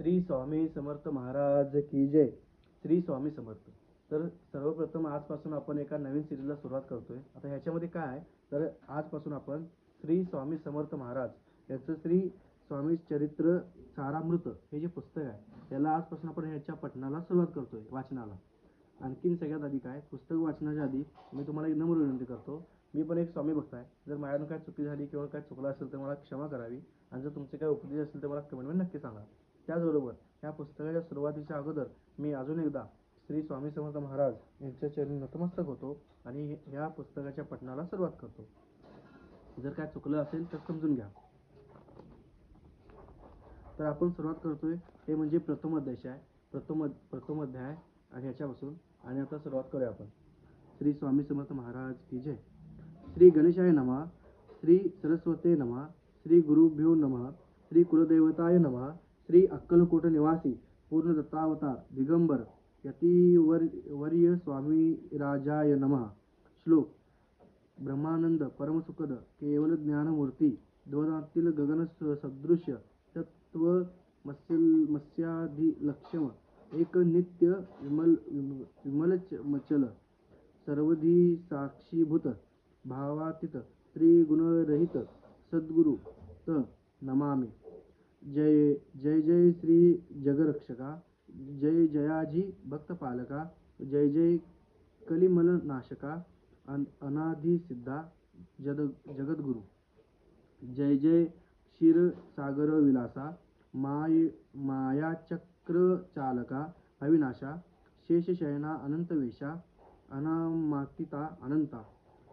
श्री स्वामी समर्थ महाराज की जय. श्री स्वामी समर्थ. तर सर्वप्रथम आजपासून आपण एका नवीन सिरीजला सुरुवात करतोय. आता ह्याच्यामध्ये काय आहे तर आजपासून आपण श्री स्वामी समर्थ महाराज याचं श्री स्वामी चरित्र सारामृत हे जे पुस्तक आहे त्याला आजपासून आपण ह्याच्या पठणाला सुरुवात करतोय, वाचनाला. आणखीन सगळ्यात आधी काय, पुस्तक वाचनाच्या आधी मी तुम्हाला एक नम्र विनंती करतो. मी पण एक स्वामी भक्त आहे. जर माझ्याकडून काय चुकी झाली किंवा काय चुकलं असेल तर मला क्षमा करावी, आणि जर तुमचे काय उपदेश असेल तर मला कमेंटमध्ये नक्की सांगा. त्याचबरोबर या पुस्तकाच्या सुरुवातीच्या अगोदर मी अजून एकदा श्री स्वामी समर्थ महाराज यांच्या चरणी नतमस्तक होतो आणि या पुस्तकाच्या पठणाला सुरुवात करतो. जर काय चुकलं असेल तर समजून घ्या. तर आपण सुरुवात करतोय ते म्हणजे प्रथम अध्याय आहे. प्रथम अध्याय आणि ह्याच्यापासून. आणि आता सुरुवात करूया आपण. श्री स्वामी समर्थ महाराज की जय. श्री गणेशाय नमः. श्री सरस्वते नमः. श्री गुरुभ्यो नमः. श्री कुलदेवताय नमः. श्री अक्कलकोट निवासी पूर्ण दत्तावतार दिगंबर यतिवर्य स्वामी राजाय नमः. श्लोक. ब्रह्मानंद परमसुखद केवल ज्ञानमूर्ती द्वदातील गगन सदृश्य तत्व मत्स्याधिलक्ष्म एक नित्य विमलचल सर्वधी साक्षीभूत भावातीत त्रिगुणरहित सद्गुरु त नमामि. जय जय जय श्री जगरक्षका. जय जयाजी भक्तपालका. जय जय कलिमलनाशका अनादि सिद्धा जगद्गुरु. जय जय क्षीरसागर विलासा मायाचक्र चालका अविनाशा शेषशयना अनंतवेशा अनामातीता अनंता.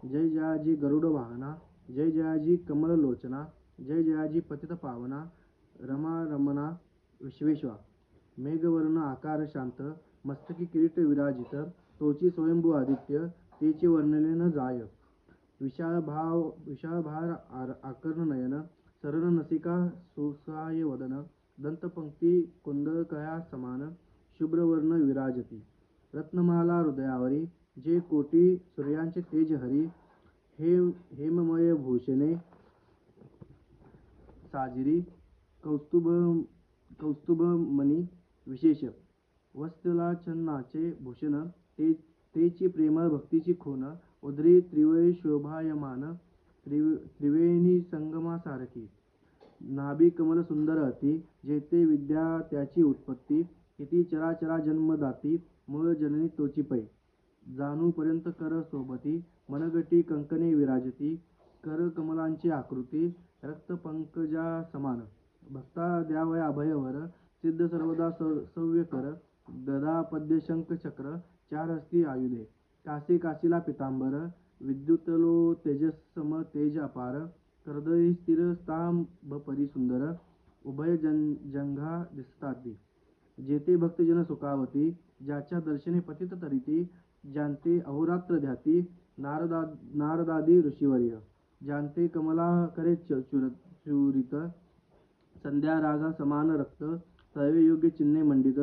जय जयाजी गरुड वाहना. जय जयाजी कमललोचना. जय जयाजी पतित पावना रमा रमणा विश्वेश्वा. मेघवर्ण आकार शांत मस्तकी किरीट विराजित तोची स्वयंभू आदित्य तेचे वर्णले न जाय. विशाळ भार आकर्ण नयन सरळ नसिका सुसाय वदन दंतपंक्ती कुंदकया समान शुभ्रवर्ण विराजती. रत्नमाला हृदयावरी जे कोटी सूर्यांचे तेज हरी. हेममय भूषणे साजिरी कौस्तुभमणी विशेष. वत्सलाचनाचे भूषण तेची प्रेमळ भक्तीची खून. उदरी त्रिवय शोभायमान त्रिवेणी संगमासारखी. नाभी कमल सुंदर अति जेथे विद्या त्याची उत्पत्ती. किती चराचरा जन्मदाती मूळ जननी तोची पै. जाणूपर्यंत कर सोबती मनगटी कंकणे विराजती. कर कमलांची आकृती रक्तपंकजा समान. भक्ता द्यावया अभयवर सिद्ध सर्वदा सव्य कर. गदा पद्य शंख चक्र चार हस्ती आयुधे. कासी काशीला पितांबर विद्युतलो तेजसम तेज अपार. करदळी स्थिर स्तंभ परिसुंदर उभय जंघा दिसताती. जेथे भक्तजन सुखावती ज्याच्या दर्शने पतित तरिती. ज्यांते अहोरात्र ध्याती नारदादी ऋषीवर्य. ज्यांते कमला करे चुरित संध्या रागा समान रक्त तैवे योग्य चिन्हे मंडित.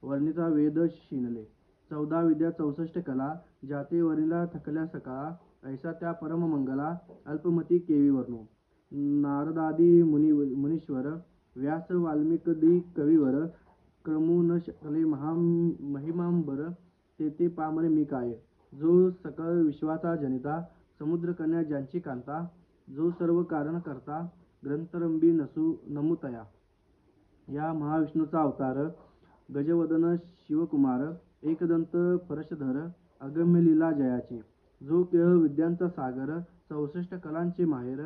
वर्णिता वेद शिनले 14 विद्या 64 कला. ज्याते वर्णिला थकल्या सकाळा ऐसा त्या परम मंगला अल्पमती केवी वर्णो. नारदादी मुनीश्वर व्यास वाल्मिकदी कविवर. क्रमू न शकले महिमांबर तेथे पामरे मी काय. जो सकळ विश्वाचा जनिता समुद्रकन्या ज्यांची कांता. जो सर्व कारण करता ग्रंथरंभी नमुतया. या महाविष्णूचा अवतार गजवदन शिवकुमार. एकदंत परशधर अगम्य लीला जयाची. जो केळ विद्यांचा सागर 64 कलांचे माहेर.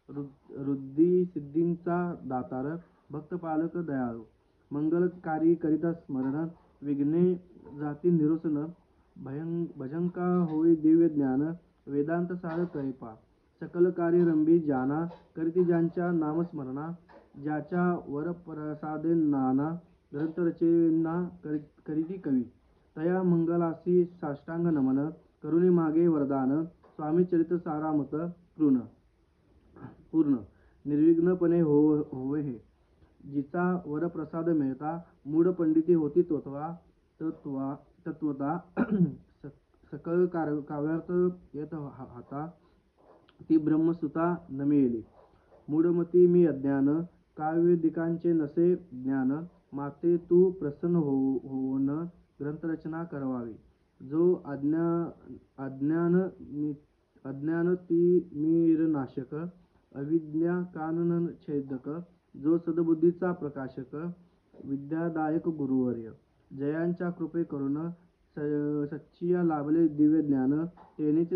रुद्धी सिद्धींचा दातार भक्तपालक दयाळू. मंगलकारी करिता स्मरण विघ्ने जाती निरसन. भजंका होई दिव्य ज्ञान वेदांत सार कळेपा. सकल कार्य रंभी जाना करीती ज्यांच्या नामस्मरणा. ज्याच्या वर प्रसादे नाना ग्रंथ रचेना करीती कवी. तया मंगलासी साष्टांग नमन करुणी मागे वरदान. स्वामी चरित्र सारामृत पूर्ण निर्विघ्नपणे होवे हे. जिचा वरप्रसाद मिळता मूढ पंडिती होती तत्वता. सकळ काव्यार्थ येत हाता ती ब्रह्मसुता न मिळेली. मूढमती मी अज्ञान काव्यदिकांचे नसे ज्ञान. माते तू प्रसन्न होऊन ग्रंथरचना करवावी. जो अज्ञान तिमिरनाशक, अविद्या काननछेदक, जो सद्बुद्धीचा प्रकाशक, विद्यादायक गुरुवर्य, जयांच्या कृपे करून सच्चिया लाभले दिव्य ज्ञान, तेनेच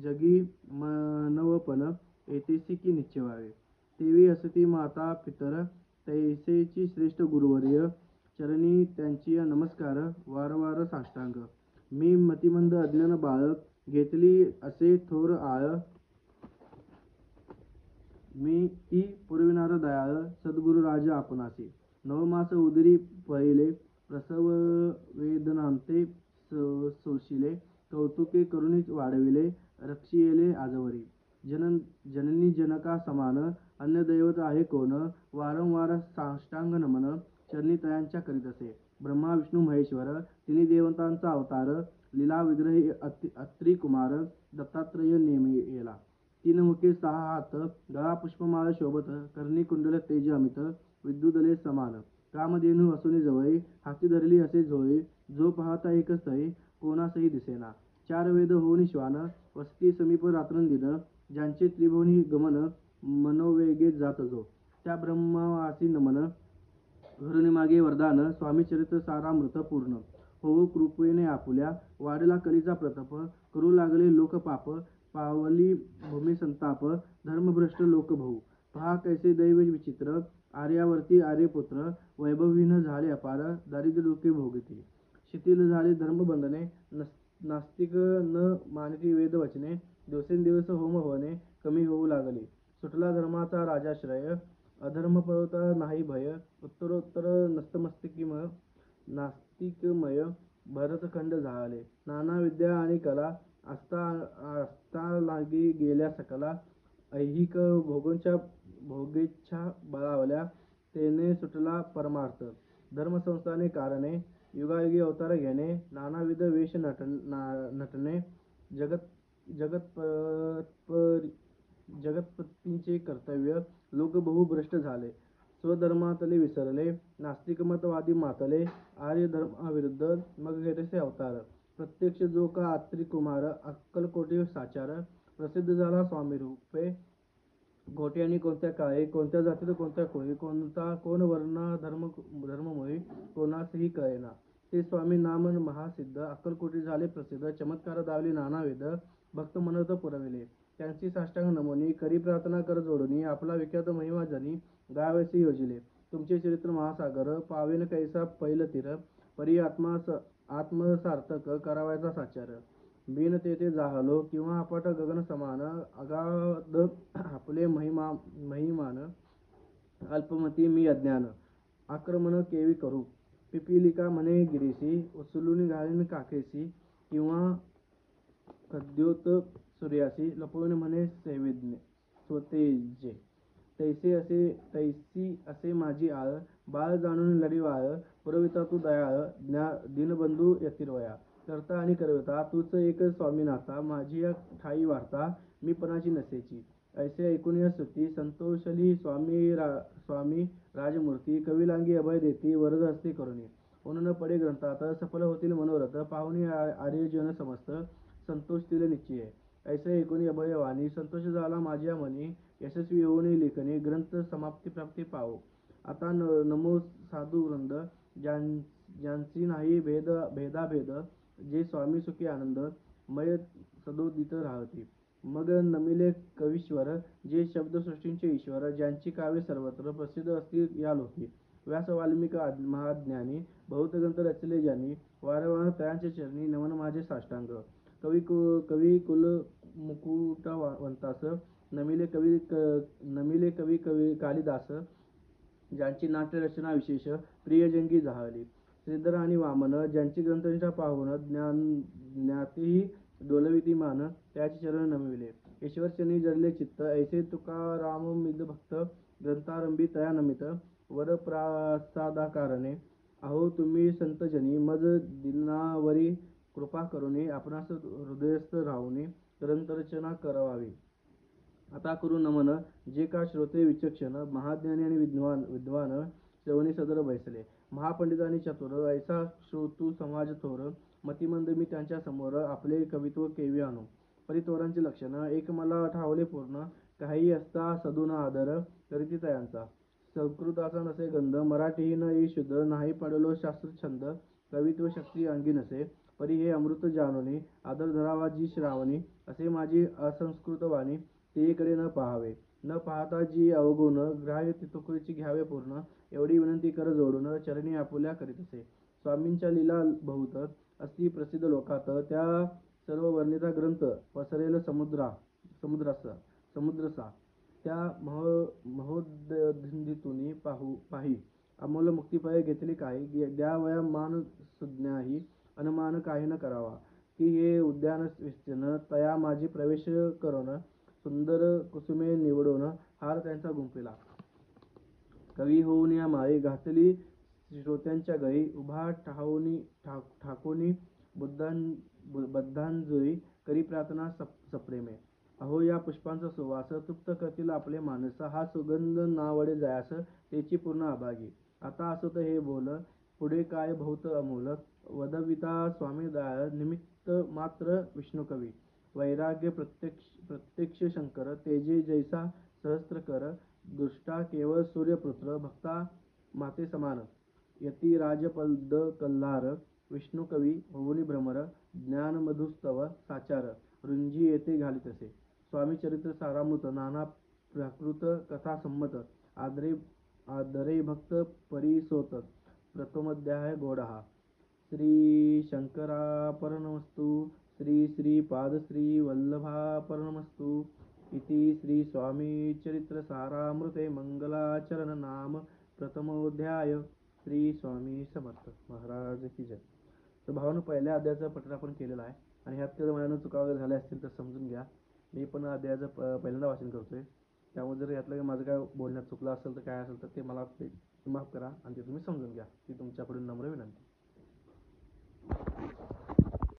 जगी मनवपण येतेसी की निश्चयावे. तेवी असती माता पितर, तैसेची श्रेष्ठ गुरुवर्य, चरणी त्यांची नमस्कार, वारंवार साष्टांग. मी मतिमंद अज्ञान बाळ, घेतली असे थोर आळ, मी ती पुरविणारा दयाळ, सद्गुरु राज आपणासी. नवमास उदरी पहिले, प्रसव वेदनांते सोशिले, कौतुके करुणी वाढविले, रक्षिले आजवरी. जननी जनका समान, अन्य दैवत आहे कोण, वारंवार साष्टांग नमन, चरणी तयांच्या करीतसे. ब्रह्मा विष्णू महेश्वर, तिन्ही देवतांचा अवतार, लीला विग्रही अत्री कुमार, दत्तात्रय नेमिला. तीन मुखे सहा हात, गळा पुष्पमाळ शोभत, कर्णी कुंडल तेज अमित, विद्युदले समान. कामधेनू असुनी जवळ, हाती धरली असे झोळी, जो पाहता एक स्थळी, कोणासही दिसेना. चार वेद होऊनी श्वान, वसती समीप रात्रंदिन, ज्यांचे त्रिभुवनी गमन, मनोवेगे जात जो. त्या ब्रह्मावासी नमन, घरुनी मागे वरदान, स्वामी चरित्र सारामृत पूर्ण. होऊ कृपेने आपुल्या, वाढला कलीचा प्रताप, करू लागले लोक पाप, पावली भूमी संताप, धर्मभ्रष्ट लोक भाऊ. पहा कैसे दैव विचित्र, आर्यावर्ती आर्यपुत्र, वैभवहीन झाले अपार, दारिद्र्य दुःखे भोगती. शिथिल झाले धर्मबंधने, नास्तिक न मानिती वेद वचने, दिवसेंदिवस होम हवने कमी होऊ लागली. सुटला धर्माचा राजाश्रय, अधर्म पळवता नाही भय, उत्तरोत्तर नास्तिकमय भरतखंड झाले. नाना विद्या आणि कला, आस्था लागी गेल्या सकला, ऐहिक भोगेच्छा बळावल्या, तेने सुटला परमार्थ. धर्मसंस्थाने कारणे, युगायुगी अवतार घेणे, नानाविध वेश नटणे, जगत्पतींचे कर्तव्य, लोक बहु भ्रष्ट झाले. स्वधर्मातले विसरले, नास्तिक मतवादी मातले, आर्य धर्माविरुद्ध मग घेतसे अवतार. प्रत्यक्ष जो का अत्री कुमार, अक्कलकोटी साचार, प्रसिद्ध झाला स्वामीरूपे. कोटी आणि कोणत्या काळी, कोणत्या जातीत कोणत्या कुळी, कोण वर्ण धर्ममुळी, कोणासही कळेना. ते स्वामी नाम महासिद्ध, अक्कलकोटी झाले प्रसिद्ध, चमत्कार दावली नानाविध, भक्त मनोरथ पुरविले. त्यांची साष्टांग नमोनी, करी प्रार्थना कर जोडूनी, आपला विख्यात महिमा जनी गावयासी योजिले. तुमचे चरित्र महासागर, पावेन कैसा पैल तीर, परी आत्मसार्थक करावयाचा साचार. बिन तेथे जाहलो, किंवा अफाट गगन समान, अगाध आपले महिमान, अल्पमती मी अज्ञान. आक्रमण केवी करू, पिपीलिका म्हणे गिरीसी, उचलून घालीन काखेसी, किंवा खद्योत सूर्यासी, लपवून म्हणे स्वतेजे. तैसी असे माझी आळ, बाळ जाणून लढीवाळ, पुरविता तू दयाळ, दीनबंधू यतिर्वया. करता आणि करविता तूच एक स्वामीनाथा, माझी या ठाई वार्ता, मी पणाची नसेची. ऐसे ऐकून या स्तुती, संतोषली स्वामी राजमूर्ती, कविलांगी अभय देती वरद हस्ते करुणी. ऊन न पडे ग्रंथात, सफल होतील मनोरथ, पाहुणी आर्यजन समस्त, संतोषतील निश्चय. ऐसे ऐकून अभयवाणी, संतोष झाला माझ्या मनी, यशस्वी होऊन लेखनी, ग्रंथ समाप्ती प्राप्ती पावो. आता नमो साधुवृंद, ज्यांची नाही भेदाभेद, जे स्वामी सुखी आनंद मय सदोदित राहती. मग नमिले कवीश्वर, जे शब्दसृष्टींचे ईश्वर, ज्यांची काव्ये सर्वत्र प्रसिद्ध असतील या लोकी. व्यास वाल्मिक महाज्ञानी, बहुत ग्रंथ रचले ज्यांनी, वारंवार तयांचे चरणी नमन माझे साष्टांग. कवी कुल मुकुटवंतास, नमिले कवी कालिदास, ज्यांची नाट्यरचना विशेष प्रियजंगी जाहली. श्रीधर आणि वामन, ज्यांची ग्रंथनिष्ठा पाहून ज्ञातीही डोलविती मान, त्याचे चरण नमिले. ईश्वरचरणी जडले चित्त, ऐसे तुकाराममिद भक्त, ग्रंथारंभी तया नमित, वरप्रसादाकारणे. अहो तुम्ही संतजनी, मज दीनावरी कृपा करुणी, आपणास हृदयस्थ राहुनी ग्रंथरचना करवावी. आता करू नमन जे का श्रोते विचक्षण, महाज्ञानी आणि विद्वान, श्रवणी सदर बैसले. महापंडित आणि चतुर ऐसा श्रोतू समाज थोर, मतिमंद मी त्यांच्या समोर आपले कवित्व केवी आणू. परितोरांची लक्षणं एक मला ठावले पूर्ण, काही असता सदून आदर करीती तयांचा. संस्कृताचा नसे गंध, मराठीही न येई शुद्ध, नाही पडलो शास्त्र छंद, कवित्व शक्ती अंगी नसे. परी हे अमृत जानोनी, आदर धरावा जी श्रावणी, असे माझी असंस्कृत वाणी, तेकडे न पाहावे. न पाहता जी अवगुण, ग्राह्य तितुकची घ्यावे पूर्ण, एवढी विनंती कर जोडून, चरणी आपुल्या करीत असे. स्वामींच्या लीला बहुत असती प्रसिद्ध लोकात, त्या सर्व वर्णिता ग्रंथ पसरेल समुद्रसा. त्या महोदधीतून पाही, अमोल मुक्तिपय घेतली काही, द्यावया मान सुज्ञाही, अनुमान काही न करावा. की हे उद्यान विस्तीर्ण, तया माझी प्रवेश करून, सुंदर कुसुमे निवडून, हार त्यांचा गुंफिला. कवी होऊन या माळी घातली श्रोत्यांच्या गळी, उभा ठाकोनी बद्धांजुळी, करी प्रार्थना सप्रेमे. अहो या पुष्पांचा सुवास, तृप्त करतील आपले मानस, हा सुगंध नावडे जायास, तेची पूर्ण अभागी. आता असत हे बोल, पुढे काय बहुत अमोल, वदविता स्वामी दयाळ, निमित्त मात्र विष्णुकवी. वैराग्य प्रत्यक्ष शंकर, तेजे जैसा सहस्त्रकर, दृष्टा केवळ सूर्यपुत्र, भक्ता माते समान. यती राजपद कल्हार, विष्णुकवी होऊनी भ्रमर, ज्ञानमधुस्तव साचार, रुंजी येथे घालितसे. स्वामी चरित्र सारामृत, नाना प्राकृत कथा संमत, आदरे भक्त परिसोत. प्रथमोध्याय गोडहा. श्री शंकरापरणमस्तु. श्री श्रीपादश्री वल्लभापरणमस्तु. इति श्री स्वामी चरित्र सारामृते मंगलाचरण नाम प्रथमोध्याय. श्री स्वामी समर्थ महाराज की जय. तर भावानं पहिल्या अध्यायाचं पठण आपण केलेलं आहे आणि ह्यात जर माझ्यानं चुका वगैरे झाल्या असतील तर समजून घ्या. मी पण अध्यायाचं पहिल्यांदा वाचन करतोय, त्यामुळे जर यातलं माझं काय बोलण्यात चुकलं असेल तर काय असेल तर ते मला माफ करा आणि ते तुम्ही समजून घ्या. ती तुमच्याकडून नम्र विनंती.